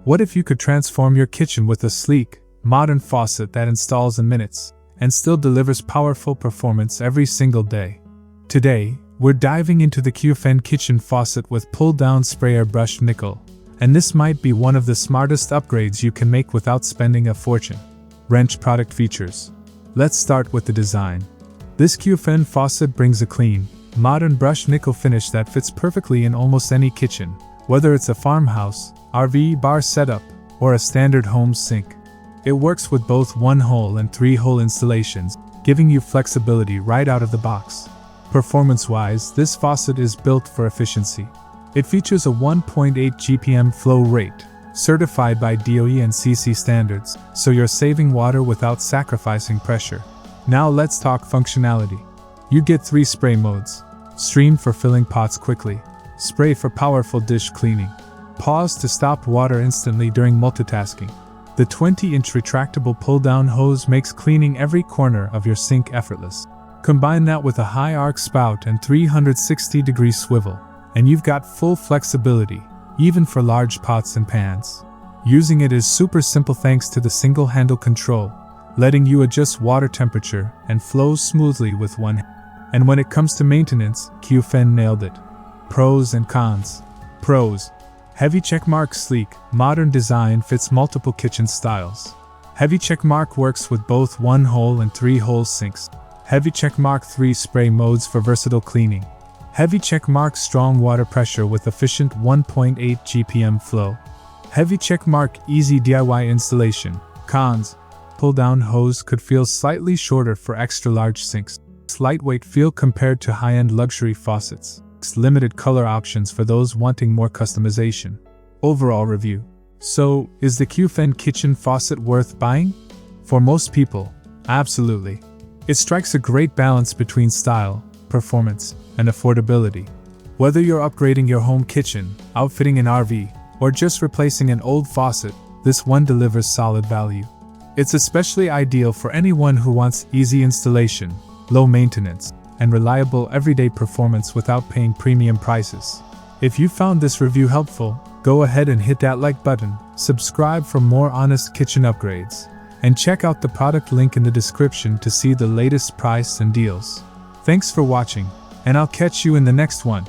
What if you could transform your kitchen with a sleek, modern faucet that installs in minutes and still delivers powerful performance every single day? Today, we're diving into the QFN kitchen faucet with pull-down sprayer brushed nickel, and this might be one of the smartest upgrades you can make without spending a fortune. Wrench product features. Let's start with the design. This QFN faucet brings a clean, modern brushed nickel finish that fits perfectly in almost any kitchen, whether it's a farmhouse, RV bar setup, or a standard home sink. It works with both 1-hole and 3-hole installations, giving you flexibility right out of the box. Performance-wise, this faucet is built for efficiency. It features a 1.8 GPM flow rate, certified by DOE and CC standards, so you're saving water without sacrificing pressure. Now let's talk functionality. You get 3 spray modes: stream for filling pots quickly, spray for powerful dish cleaning, pause to stop water instantly during multitasking. The 20-inch retractable pull-down hose makes cleaning every corner of your sink effortless. Combine that with a high arc spout and 360-degree swivel, and you've got full flexibility, even for large pots and pans. Using it is super simple thanks to the single handle control, letting you adjust water temperature and flow smoothly with one hand. And when it comes to maintenance, QFN nailed it. Pros and cons. Pros. Heavy checkmark sleek, modern design fits multiple kitchen styles. Heavy checkmark works with both 1-hole and 3-hole sinks. Heavy checkmark 3 spray modes for versatile cleaning. Heavy checkmark strong water pressure with efficient 1.8 GPM flow. Heavy checkmark easy DIY installation. Cons. Pull-down hose could feel slightly shorter for extra-large sinks. Lightweight feel compared to high-end luxury faucets. Limited color options for those wanting more customization. Overall review. So, is the QFN kitchen faucet worth buying? For most people, absolutely. It strikes a great balance between style, performance, and affordability. Whether you're upgrading your home kitchen, outfitting an RV, or just replacing an old faucet, this one delivers solid value. It's especially ideal for anyone who wants easy installation, low maintenance, and reliable everyday performance without paying premium prices. If you found this review helpful, go ahead and hit that like button, subscribe for more honest kitchen upgrades, and check out the product link in the description to see the latest price and deals. Thanks for watching, and I'll catch you in the next one.